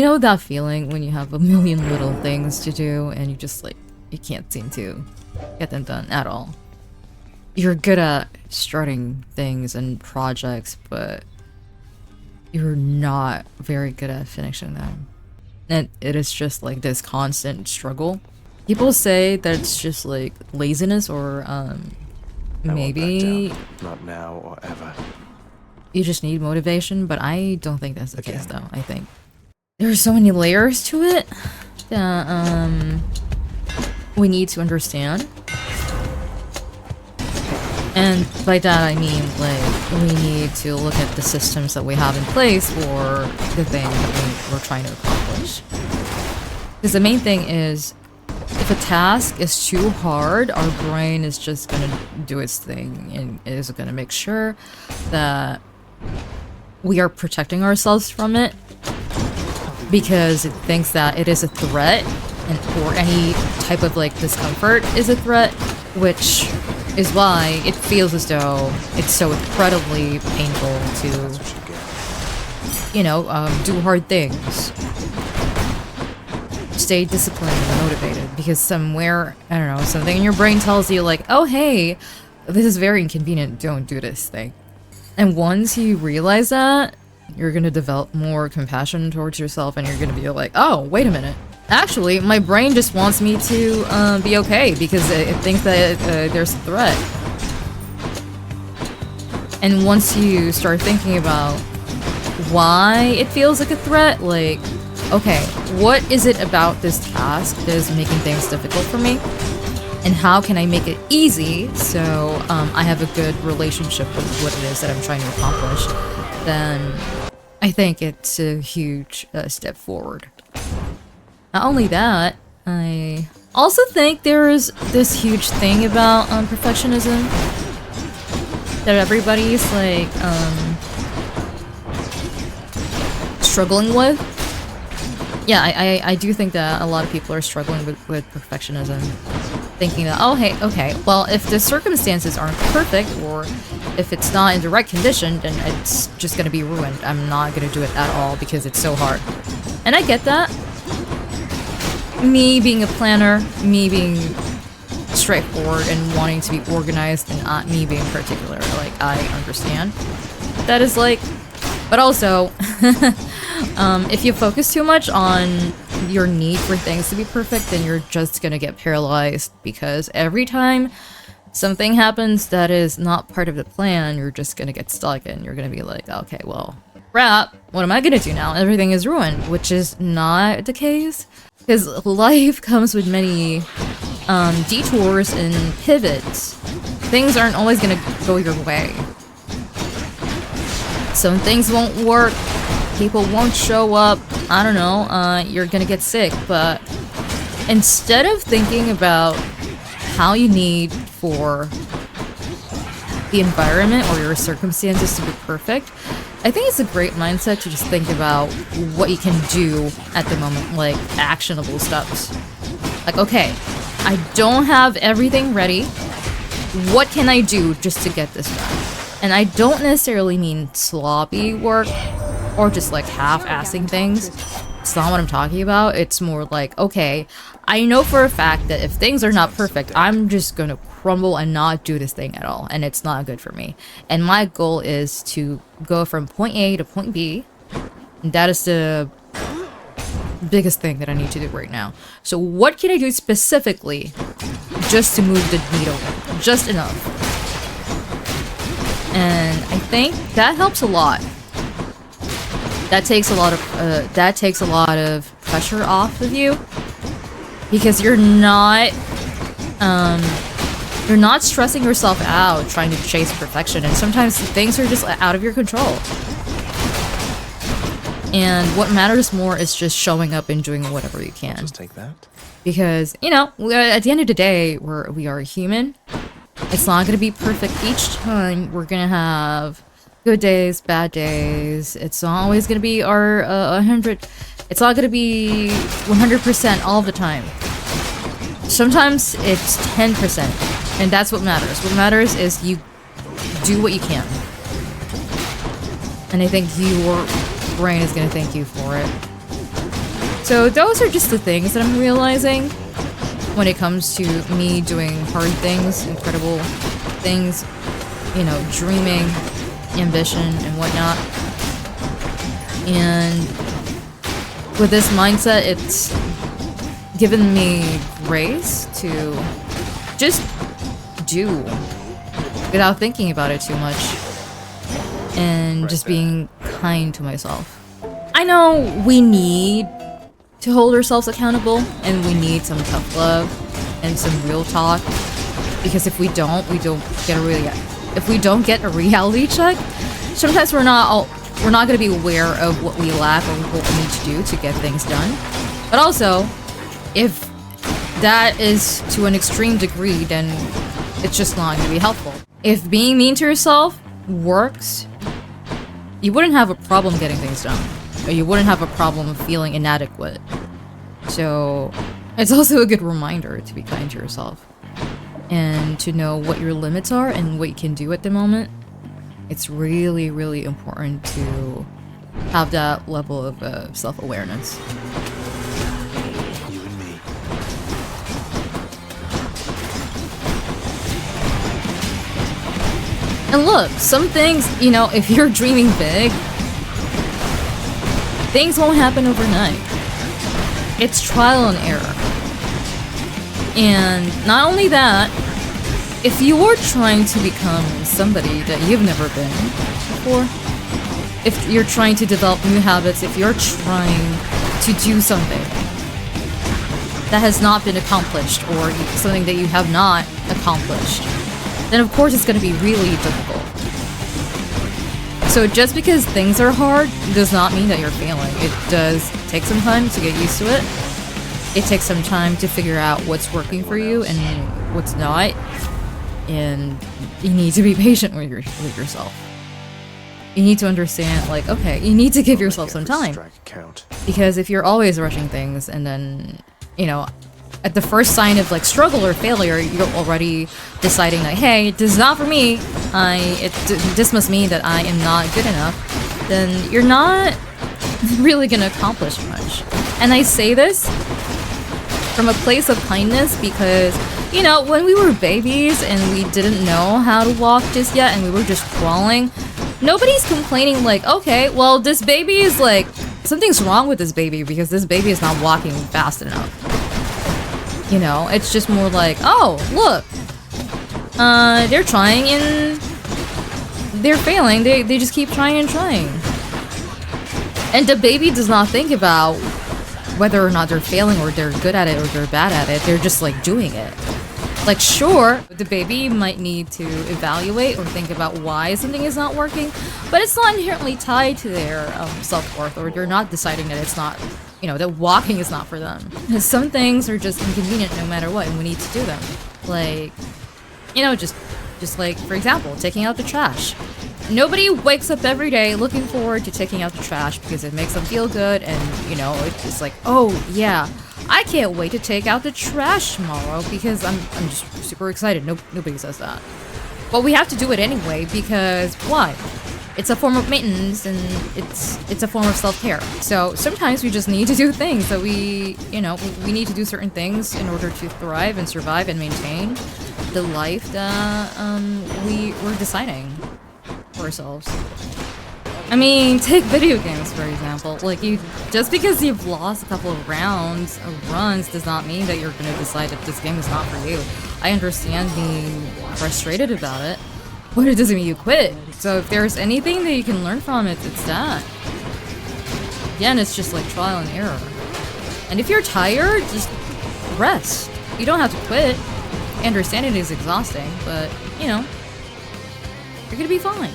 You know that feeling when you have a million little things to do and you just like, you can't seem to get them done at all. You're good at starting things and projects, but you're not very good at finishing them. And it is just like this constant struggle. People say that it's just like laziness or maybe not now or ever. You just need motivation, but I don't think that's the case though. I think there's so many layers to it that we need to understand. And by that I mean like we need to look at the systems that we have in place for the thing that we're trying to accomplish. Because the main thing is, if a task is too hard, our brain is just gonna do its thing and is gonna make sure that we are protecting ourselves from it because it thinks that it is a threat, and or any type of like discomfort is a threat, which is why it feels as though it's so incredibly painful to, you know, do hard things. Stay disciplined and motivated, because somewhere, I don't know, something in your brain tells you like, oh hey, this is very inconvenient, don't do this thing. And once you realize that, you're gonna develop more compassion towards yourself, and you're gonna be like, oh, wait a minute. Actually, my brain just wants me to be okay because it thinks that there's a threat. And once you start thinking about why it feels like a threat, like, okay, what is it about this task that is making things difficult for me? And how can I make it easy so I have a good relationship with what it is that I'm trying to accomplish? Then I think it's a huge step forward. Not only that, I also think there is this huge thing about perfectionism that everybody's like struggling with. Yeah, I do think that a lot of people are struggling with perfectionism, thinking that, oh hey, okay, well if the circumstances aren't perfect, or if it's not in the right condition, then it's just gonna be ruined. I'm not gonna do it at all because it's so hard. And I get that. Me being a planner, me being straightforward and wanting to be organized, and not me being particular, like, I understand. That is like, but also, if you focus too much on your need for things to be perfect, then you're just gonna get paralyzed, because every time something happens that is not part of the plan, you're just gonna get stuck and you're gonna be like, okay, well, crap, what am I gonna do now? Everything is ruined, which is not the case. Because life comes with many detours and pivots. Things aren't always gonna go your way. Some things won't work, people won't show up, I don't know, you're gonna get sick, but instead of thinking about how you need for the environment or your circumstances to be perfect, I think it's a great mindset to just think about what you can do at the moment, like actionable steps. Like, okay, I don't have everything ready. What can I do just to get this done? And I don't necessarily mean sloppy work or just like half-assing things. It's not what I'm talking about. It's more like, okay, I know for a fact that if things are not perfect, I'm just gonna crumble and not do this thing at all, and it's not good for me. And my goal is to go from point A to point B, and that is the biggest thing that I need to do right now. So what can I do specifically just to move the needle just enough? And I think that helps a lot. That takes a lot of pressure off of you, because you're not stressing yourself out trying to chase perfection, and sometimes things are just out of your control. And what matters more is just showing up and doing whatever you can. Just take that. Because, you know, at the end of the day, we are human. It's not going to be perfect each time. We're going to have good days, bad days. It's not always going to be our 100. It's not going to be 100% all the time. Sometimes it's 10%, and that's what matters. What matters is you do what you can. And I think your brain is going to thank you for it. So those are just the things that I'm realizing when it comes to me doing hard things, incredible things, you know, dreaming, ambition, and whatnot. And with this mindset, it's given me grace to just do without thinking about it too much and just being kind to myself. I know we need to hold ourselves accountable and we need some tough love and some real talk, because if we don't get a reality check, sometimes we're not going to be aware of what we lack or what we need to do to get things done. But also, if that is to an extreme degree, then it's just not going to be helpful. If being mean to yourself works, you wouldn't have a problem getting things done. Or you wouldn't have a problem feeling inadequate. So it's also a good reminder to be kind to yourself. And to know what your limits are and what you can do at the moment. It's really, really important to have that level of self-awareness. You and me. And look, some things, you know, if you're dreaming big, things won't happen overnight. It's trial and error. And not only that, if you are trying to become somebody that you've never been before, if you're trying to develop new habits, if you're trying to do something that has not been accomplished or something that you have not accomplished, then of course it's going to be really difficult. So just because things are hard does not mean that you're failing. It does take some time to get used to it. It takes some time to figure out what's working for you and what's not. And you need to be patient with yourself. You need to understand, like, okay, you need to give yourself some time. Because if you're always rushing things and then, you know, at the first sign of like struggle or failure, you're already deciding like, hey, this is not for me. This must mean that I am not good enough. Then you're not really gonna accomplish much. And I say this from a place of kindness because, you know, when we were babies and we didn't know how to walk just yet and we were just crawling, nobody's complaining like, okay, well, this baby is like, something's wrong with this baby because this baby is not walking fast enough. You know, it's just more like, oh, look, they're trying and they're failing. They just keep trying and trying. And the baby does not think about whether or not they're failing or they're good at it or they're bad at it. They're just like doing it. Like, sure, the baby might need to evaluate or think about why something is not working, but it's not inherently tied to their self-worth, or they're not deciding that it's not, you know, that walking is not for them. Because some things are just inconvenient no matter what, and we need to do them. Like, you know, just like, for example, taking out the trash. Nobody wakes up every day looking forward to taking out the trash because it makes them feel good, and, you know, it's just like, oh, yeah, I can't wait to take out the trash tomorrow because I'm just super excited. Nobody says that. But we have to do it anyway because why? It's a form of maintenance and it's a form of self-care. So sometimes we just need to do things that we need to do certain things in order to thrive and survive and maintain the life that we're deciding for ourselves. I mean, take video games, for example. Like, just because you've lost a couple of rounds of runs does not mean that you're going to decide that this game is not for you. I understand being frustrated about it, but it doesn't mean you quit. So if there's anything that you can learn from it, it's that. Again, it's just like trial and error. And if you're tired, just rest. You don't have to quit. I understand it is exhausting, but, you know, you're going to be fine.